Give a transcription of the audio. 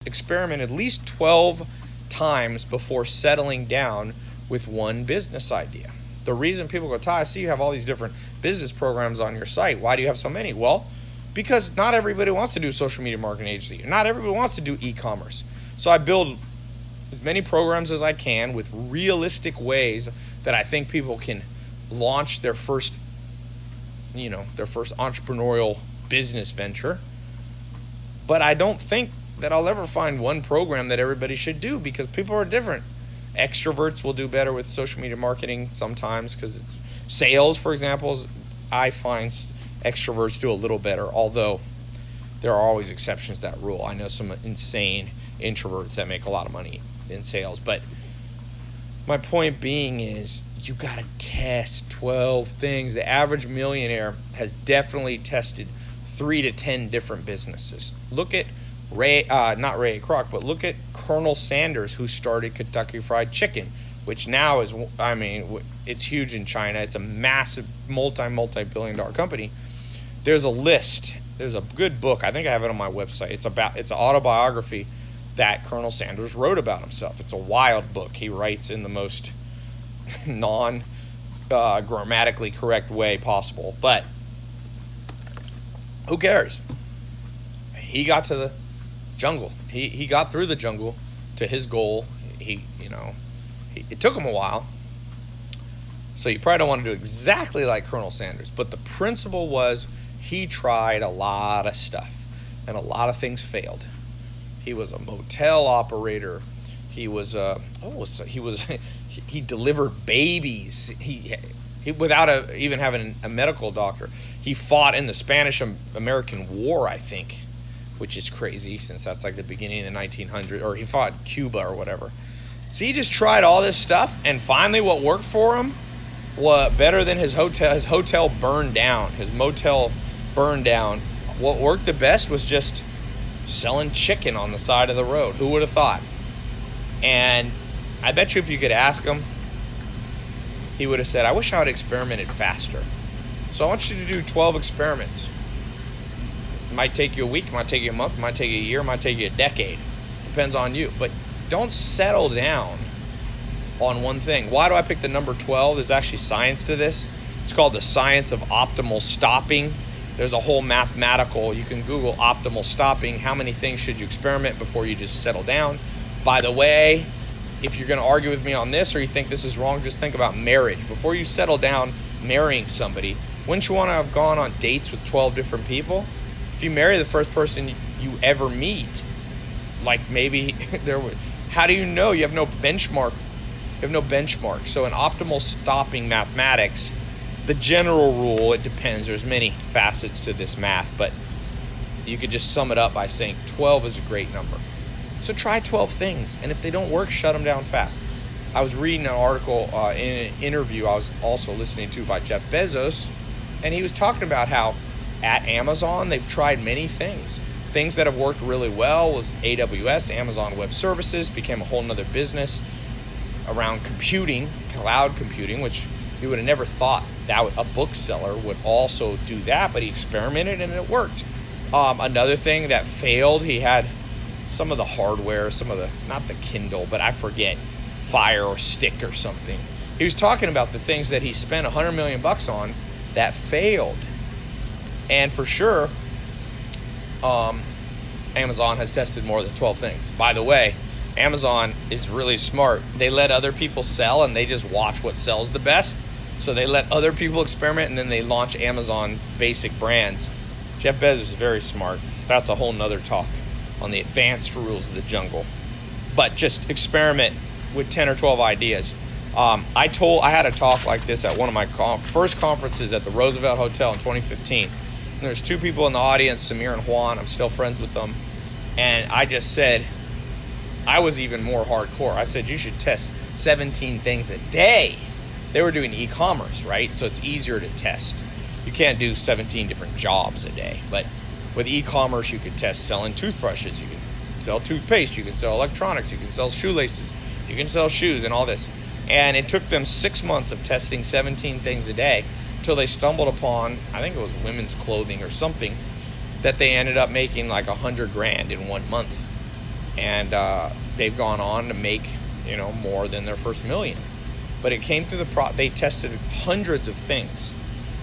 experiment at least 12 times before settling down with one business idea. The reason people go, Ty, I see you have all these different business programs on your site. Why do you have so many? Well, because not everybody wants to do social media marketing agency. Not everybody wants to do e-commerce. So I build as many programs as I can with realistic ways that I think people can launch their first entrepreneurial business venture. But I don't think that I'll ever find one program that everybody should do, because people are different. Extroverts will do better with social media marketing sometimes, because it's sales, for example, I find extroverts do a little better, although there are always exceptions to that rule. I know some insane introverts that make a lot of money in sales. But my point being is, you got to test 12 things. The average millionaire has definitely tested 3 to 10 different businesses. Look at not Ray Kroc, but look at Colonel Sanders, who started Kentucky Fried Chicken, which now is, it's huge in China. It's a massive multi-billion dollar company. There's a list. There's a good book. I think I have it on my website. It's an autobiography that Colonel Sanders wrote about himself. It's a wild book. He writes in the most grammatically correct way possible. But who cares? He got to the jungle. He got through the jungle to his goal. It took him a while. So you probably don't want to do exactly like Colonel Sanders. But the principle was, he tried a lot of stuff, and a lot of things failed. He was a motel operator. He delivered babies. He without even having a medical doctor. He fought in the Spanish-American War, I think, which is crazy since that's like the beginning of the 1900s, or he fought Cuba or whatever. So he just tried all this stuff, and finally what worked for him was better than his hotel. His hotel burned down. His motel burned down. What worked the best was just selling chicken on the side of the road. Who would have thought? And I bet you if you could ask him, he would have said, I wish I had experimented faster. So I want you to do 12 experiments. It might take you a week, it might take you a month, it might take you a year, it might take you a decade. Depends on you. But don't settle down on one thing. Why do I pick the number 12? There's actually science to this. It's called the science of optimal stopping. There's a whole mathematical, you can Google optimal stopping. How many things should you experiment before you just settle down? By the way, if you're going to argue with me on this, or you think this is wrong, just think about marriage. Before you settle down marrying somebody, wouldn't you want to have gone on dates with 12 different people? If you marry the first person you ever meet, like maybe how do you know? You have no benchmark. So in optimal stopping mathematics, the general rule, it depends. There's many facets to this math, but you could just sum it up by saying 12 is a great number. So try 12 things, and if they don't work, shut them down fast. I was reading an article in an interview I was also listening to by Jeff Bezos, and he was talking about how at Amazon they've tried many things. Things that have worked really well was AWS, Amazon Web Services, became a whole nother business around computing, cloud computing, which you would have never thought that a bookseller would also do that, but he experimented and it worked. Another thing that failed, he had some of the hardware, not the Kindle, but I forget, Fire or Stick or something. He was talking about the things that he spent $100 million on that failed. And for sure, Amazon has tested more than 12 things. By the way, Amazon is really smart. They let other people sell and they just watch what sells the best. So they let other people experiment and then they launch Amazon basic brands. Jeff Bezos is very smart. That's a whole nother talk on the advanced rules of the jungle. But just experiment with 10 or 12 ideas. I had a talk like this at one of my first conferences at the Roosevelt Hotel in 2015. And there's 2 people in the audience, Samir and Juan. I'm still friends with them. And I just said, I was even more hardcore. I said, you should test 17 things a day. They were doing e-commerce, right? So it's easier to test. You can't do 17 different jobs a day. But with e-commerce, you could test selling toothbrushes. You can sell toothpaste. You can sell electronics. You can sell shoelaces. You can sell shoes and all this. And it took them 6 months of testing 17 things a day until they stumbled upon, I think it was women's clothing or something, that they ended up making like $100,000 in 1 month. and they've gone on to make, more than their first million. But it came through they tested hundreds of things,